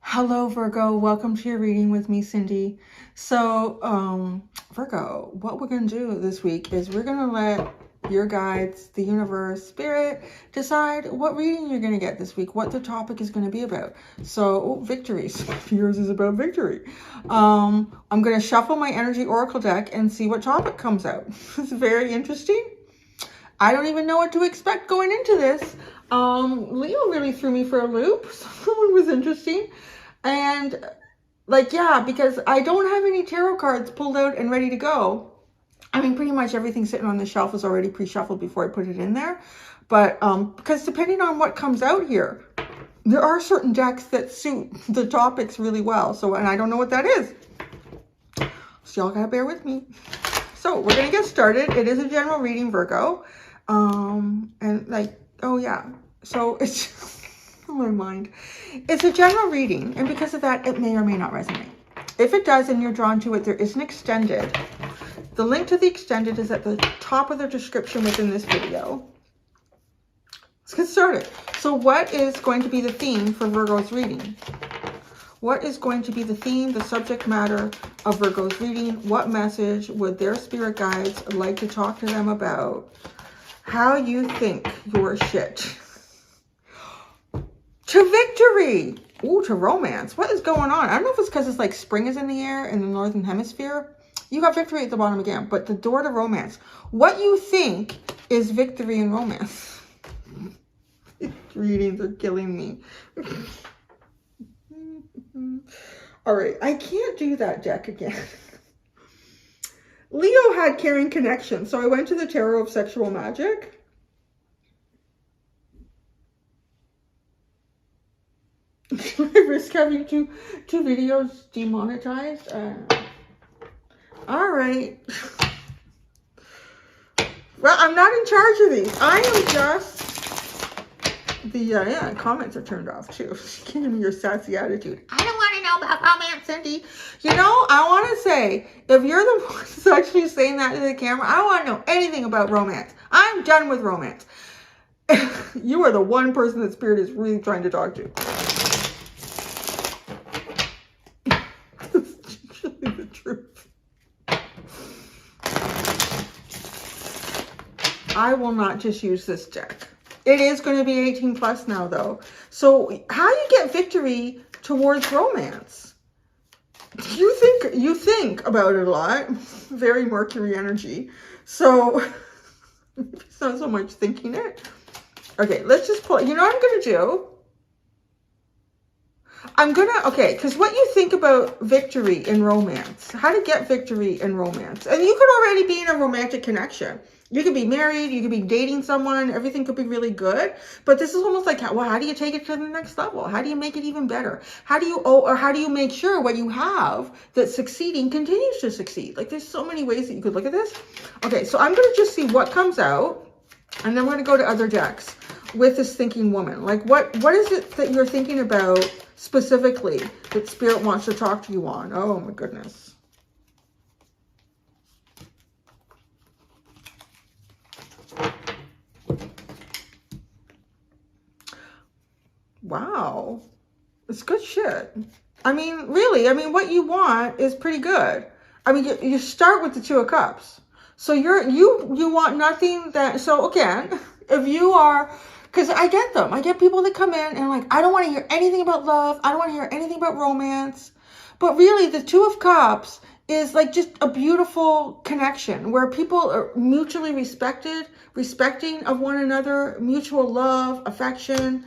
Hello, Virgo. Welcome to your reading with me, Cindy. So, Virgo, what we're going to do this week is we're going to let your guides, the universe, spirit, decide what reading you're going to get this week, what the topic is going to be about. So, victories. Yours is about victory. I'm going to shuffle my energy oracle deck and see what topic comes out. It's very interesting. I don't even know what to expect going into this. Leo really threw me for a loop. Someone was interesting. And because I don't have any tarot cards pulled out and ready to go. I mean, pretty much everything sitting on the shelf is already pre-shuffled before I put it in there. But because depending on what comes out here, there are certain decks that suit the topics really well. So, and I don't know what that is. So y'all gotta bear with me. So we're gonna get started. It is a general reading, Virgo. So it's oh my mind. It's a general reading, and because of that, it may or may not resonate. If it does and you're drawn to it, there is an extended. The link to the extended is at the top of the description within this video. Let's get started. So what is going to be the theme for Virgo's reading? What is going to be the theme, the subject matter of Virgo's reading? What message would their spirit guides like to talk to them about? How you think you're shit. To victory. Ooh, to romance. What is going on? I don't know if it's because it's like spring is in the air in the northern hemisphere. You got victory at the bottom again, but the door to romance. What you think is victory in romance? Readings are killing me. All right, I can't do that deck again. Leo had caring connection, so I went to the Tarot of Sexual Magic. Should I risk having two videos demonetized? All right. Well, I'm not in charge of these. I am just the comments are turned off too. Give me your sassy attitude. I don't want to know about romance, Cindy. You know, I want to say, if you're the one who's actually saying that to the camera, I don't want to know anything about romance. I'm done with romance. You are the one person that Spirit is really trying to talk to. That's really the truth. I will not just use this deck. It is going to be 18 plus now, though. So how you get victory towards romance? You think about it a lot. Very Mercury energy. So it's not so much thinking it. Okay, let's just pull. You know what I'm going to do? Okay, because what you think about victory in romance, how to get victory in romance. And you could already be in a romantic connection. You could be married, you could be dating someone, everything could be really good. But this is almost like, well, how do you take it to the next level? How do you make it even better? How do you make sure what you have that's succeeding continues to succeed? Like, there's so many ways that you could look at this. Okay, so I'm going to just see what comes out. And then we're going to go to other decks with this thinking woman. Like, what is it that you're thinking about specifically that Spirit wants to talk to you on? Oh, my goodness. Wow. It's good shit. I mean, really, what you want is pretty good. I mean, you start with the Two of Cups. So you want nothing that, so again, if you are, because I get them. I get people that come in and like, I don't want to hear anything about love. I don't want to hear anything about romance. But really, the Two of Cups is like just a beautiful connection where people are mutually respecting of one another, mutual love, affection.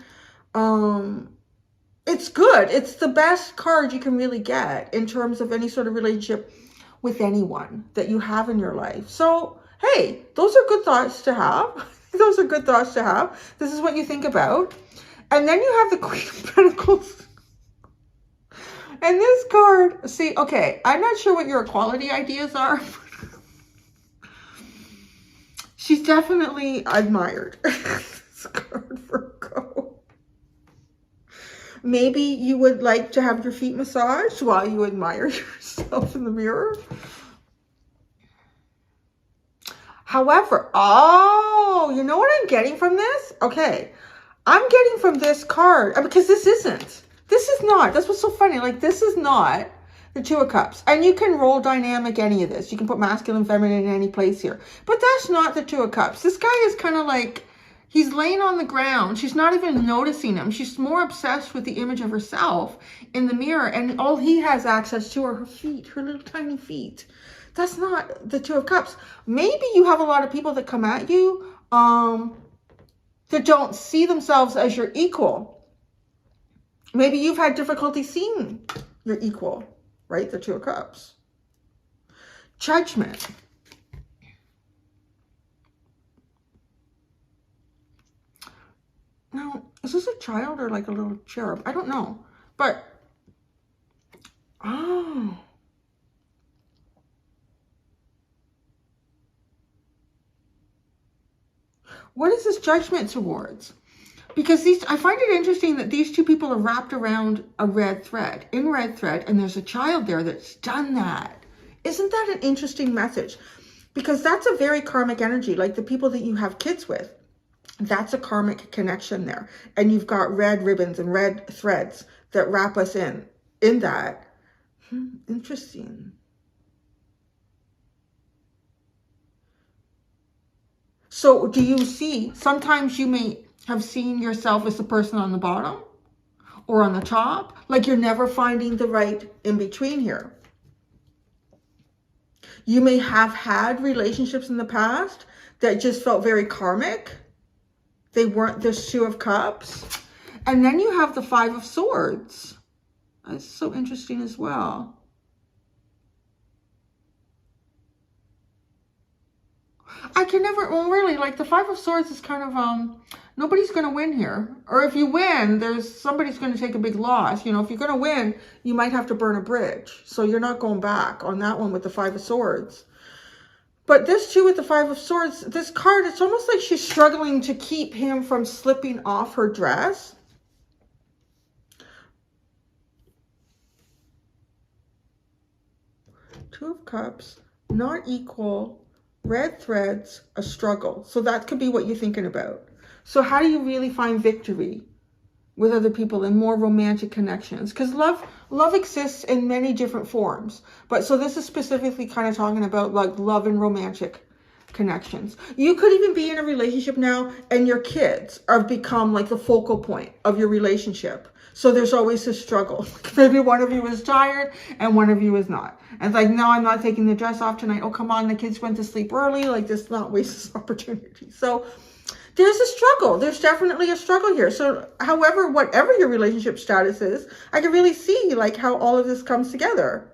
It's good. It's the best card you can really get in terms of any sort of relationship with anyone that you have in your life. So, hey, those are good thoughts to have. Those are good thoughts to have. This is what you think about. And then you have the Queen of Pentacles. And this card, see, okay, I'm not sure what your equality ideas are. She's definitely admired. This card, Virgo. Maybe you would like to have your feet massaged while you admire yourself in the mirror. However, oh, you know what I'm getting from this? Okay, I'm getting from this card, because this isn't This is not. That's what's so funny. Like, this is not the Two of Cups. And you can roll dynamic any of this. You can put masculine, feminine in any place here. But that's not the Two of Cups. This guy is kind of like, he's laying on the ground. She's not even noticing him. She's more obsessed with the image of herself in the mirror. And all he has access to are her feet, her little tiny feet. That's not the Two of Cups. Maybe you have a lot of people that come at you that don't see themselves as your equal. Maybe you've had difficulty seeing your equal, right? The Two of Cups. Judgment. Now, is this a child or like a little cherub? I don't know. But, oh. What is this judgment towards? Because I find it interesting that these two people are wrapped around a red thread, and there's a child there that's done that. Isn't that an interesting message? Because that's a very karmic energy, like the people that you have kids with. That's a karmic connection there. And you've got red ribbons and red threads that wrap us in that. Interesting. So do you see, sometimes you may have seen yourself as the person on the bottom or on the top, like you're never finding the right in between here. You may have had relationships in the past that just felt very karmic. They weren't this Two of Cups. And then you have the Five of Swords. That's so interesting as well. I can never, well, really, like the Five of Swords is kind of, nobody's going to win here. Or if you win, somebody's going to take a big loss. You know, if you're going to win, you might have to burn a bridge. So you're not going back on that one with the Five of Swords. But this too with the Five of Swords, this card, it's almost like she's struggling to keep him from slipping off her dress. Two of Cups, not equal, red threads, a struggle. So that could be what you're thinking about. So how do you really find victory with other people in more romantic connections? Because love exists in many different forms. But so this is specifically kind of talking about like love and romantic connections. You could even be in a relationship now and your kids have become like the focal point of your relationship. So there's always a struggle. Maybe one of you is tired and one of you is not. And it's like, no, I'm not taking the dress off tonight. Oh, come on, the kids went to sleep early. Like, this not waste this opportunity. So there's a struggle. There's definitely a struggle here. So however, whatever your relationship status is, I can really see like how all of this comes together.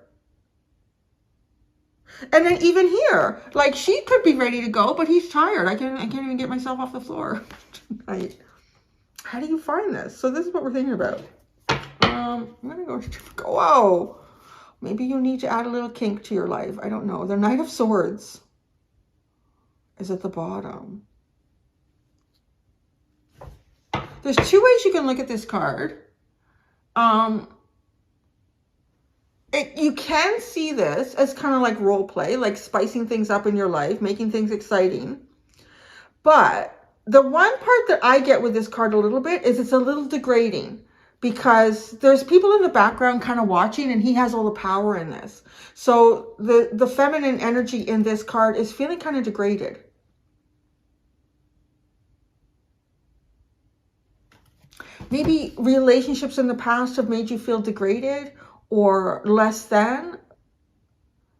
And then even here, like she could be ready to go, but he's tired. I can't even get myself off the floor tonight. How do you find this? So this is what we're thinking about. I'm going to go, whoa. Maybe you need to add a little kink to your life. I don't know. The Knight of Swords is at the bottom. There's two ways you can look at this card. You can see this as kind of like role play, like spicing things up in your life, making things exciting. But the one part that I get with this card a little bit is it's a little degrading because there's people in the background kind of watching and he has all the power in this. So the feminine energy in this card is feeling kind of degraded. Maybe relationships in the past have made you feel degraded or less than.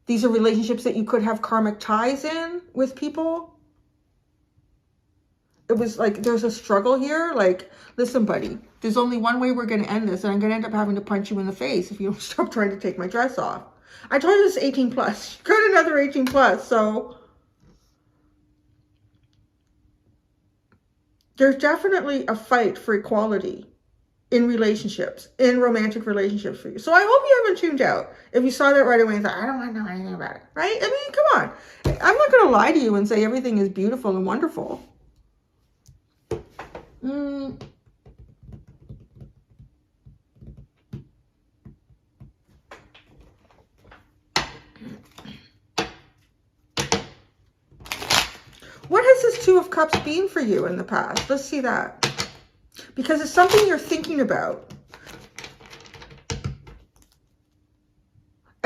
These are relationships that you could have karmic ties in with people. It was like, there's a struggle here. Like, listen, buddy, there's only one way we're going to end this. And I'm going to end up having to punch you in the face if you don't stop trying to take my dress off. I told you it's 18 plus. You got another 18 plus. So there's definitely a fight for equality in relationships, in romantic relationships for you. So I hope you haven't tuned out. If you saw that right away and thought, I don't want to know anything about it, right? I mean, come on. I'm not going to lie to you and say everything is beautiful and wonderful. What has this Two of Cups been for you in the past? Let's see that. Because it's something you're thinking about.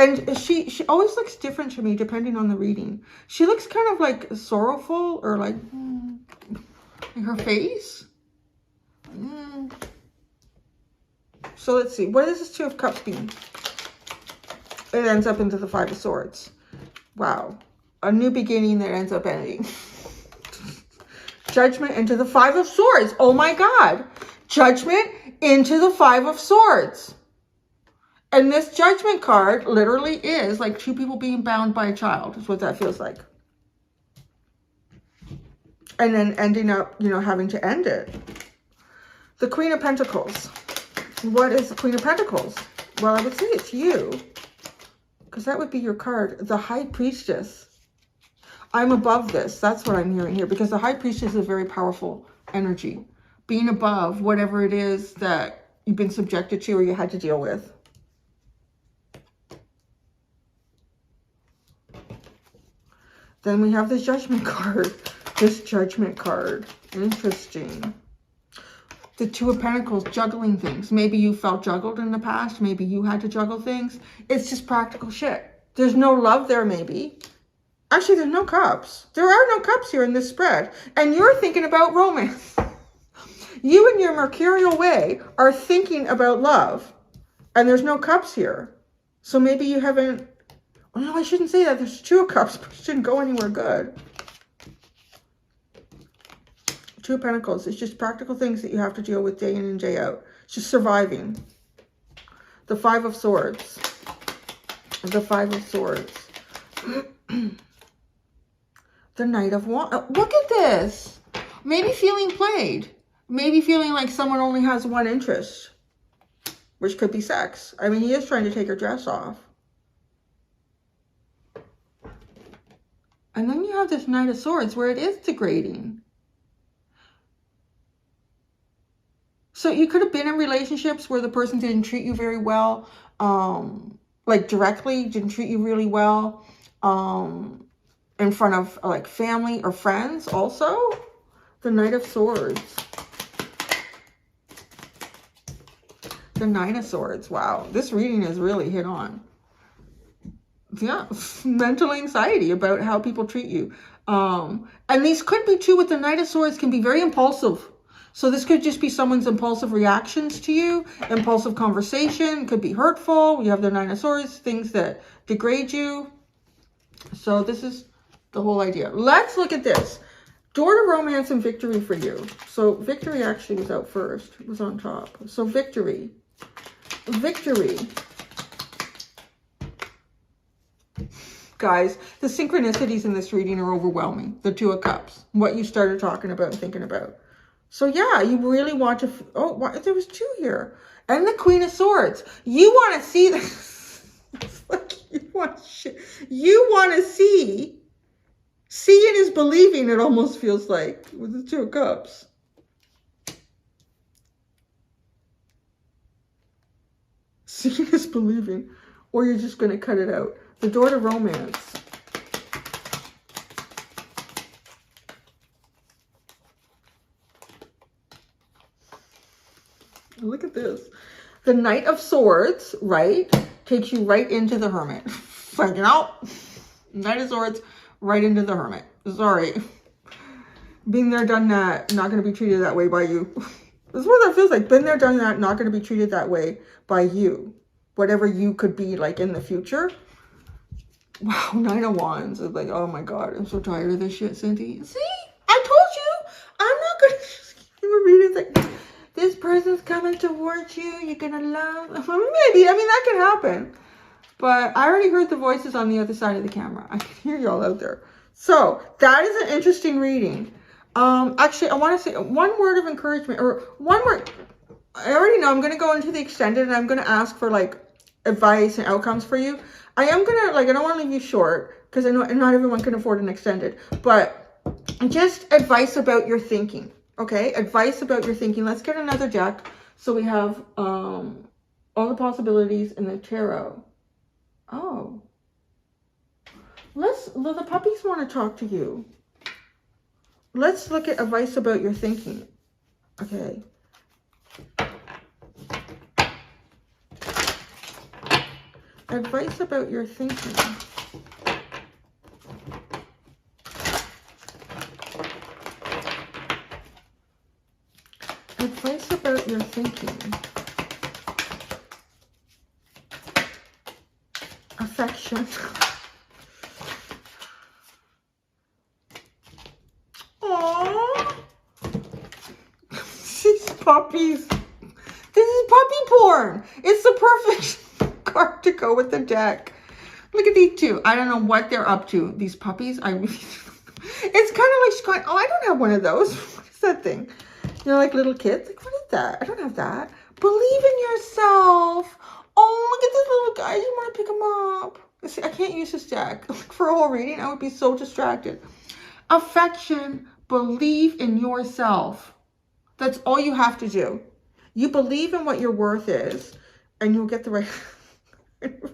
And she always looks different to me depending on the reading. She looks kind of like sorrowful, or like her face. So let's see. What is this Two of Cups mean? It ends up into the Five of Swords. Wow. A new beginning that ends up ending. Judgment into the Five of Swords. Oh my God. Judgment into the Five of Swords. And this Judgment card literally is like two people being bound by a child. Is what that feels like. And then ending up, you know, having to end it. The Queen of Pentacles. What is the Queen of Pentacles? Well, I would say it's you. Because that would be your card. The High Priestess. I'm above this. That's what I'm hearing here. Because the High Priestess is a very powerful energy. Being above whatever it is that you've been subjected to or you had to deal with. Then we have this Judgment card. This Judgment card. Interesting. The Two of Pentacles, juggling things. Maybe you felt juggled in the past. Maybe you had to juggle things. It's just practical shit. There's no love there, maybe. Actually, there's no cups. There are no cups here in this spread. And you're thinking about romance. You in your mercurial way are thinking about love. And there's no cups here. So maybe you haven't... Oh, no, I shouldn't say that. There's Two of Cups, but it shouldn't go anywhere good. Two of Pentacles. It's just practical things that you have to deal with day in and day out. It's just surviving. The Five of Swords. The Five of Swords. The Knight of Wands. Look at this. Maybe feeling played. Maybe feeling like someone only has one interest. Which could be sex. I mean, he is trying to take her dress off. And then you have this Knight of Swords where it is degrading. So you could have been in relationships where the person didn't treat you very well, like directly, didn't treat you really well, in front of like family or friends also. The Knight of Swords. The Nine of Swords. Wow, this reading is really hit on. Yeah, mental anxiety about how people treat you. And these could be too, with the Knight of Swords, can be very impulsive. So this could just be someone's impulsive reactions to you, impulsive conversation, could be hurtful. You have the Nine of Swords, things that degrade you. So this is the whole idea. Let's look at this. Door to Romance and Victory for you. So Victory actually was out first, it was on top. So Victory. Victory. Guys, the synchronicities in this reading are overwhelming. The Two of Cups. What you started talking about and thinking about. So yeah, you really want to... Oh, there was two here. And the Queen of Swords. You want to see this. It's like you want shit. You want to see... Seeing is believing, it almost feels like, with the Two of Cups. Seeing is believing. Or you're just going to cut it out. The Door to Romance. Look at this. The Knight of Swords, right, takes you right into the Hermit. Like, you know, Knight of Swords, right into the Hermit. Sorry. Been there, done that. Not going to be treated that way by you. This is what that feels like. Been there, done that. Not going to be treated that way by you. Whatever you could be like in the future. Wow, Nine of Wands. It's like, oh my God, I'm so tired of this shit, Cindy. See? I told you. I'm not going to just keep reading. It's like, this person's coming towards you. You're going to love. Maybe. I mean, that could happen. But I already heard the voices on the other side of the camera. I can hear y'all out there. So that is an interesting reading. Actually, I want to say one word of encouragement, or one word. I already know I'm going to go into the extended and I'm going to ask for like advice and outcomes for you. I am going to, like, I don't want to leave you short because I know not everyone can afford an extended, but just advice about your thinking. Okay. Advice about your thinking. Let's get another deck. So we have, all the possibilities in the tarot. Oh, the puppies want to talk to you. Let's look at advice about your thinking. Okay. Advice about your thinking. Advice about your thinking. Affection. Aww. These puppies. This is puppy porn. It's the perfect card to go with the deck. Look at these two. I don't know what they're up to. These puppies, I really it's kind of like she's going, oh, I don't have one of those. What is that thing? You know, like little kids. Like, what is that? I don't have that. Believe in yourself. Oh, look at this little guy. You want to pick him up. See, I can't use this deck. Like, for a whole reading, I would be so distracted. Affection. Believe in yourself. That's all you have to do. You believe in what your worth is, and you'll get the right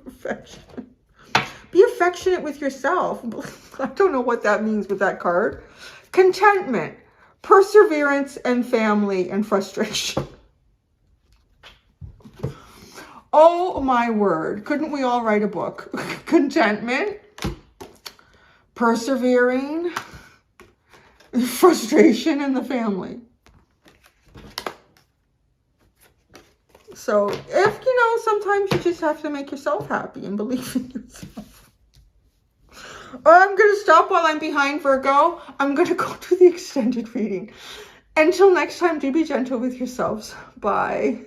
affection. Be affectionate with yourself. I don't know what that means with that card. Contentment, perseverance, and family, and frustration. Oh my word. Couldn't we all write a book? Contentment, persevering, frustration, and the family. So if, you know, sometimes you just have to make yourself happy and believe in yourself. I'm going to stop while I'm behind, Virgo. I'm going to go to the extended reading. Until next time, do be gentle with yourselves. Bye.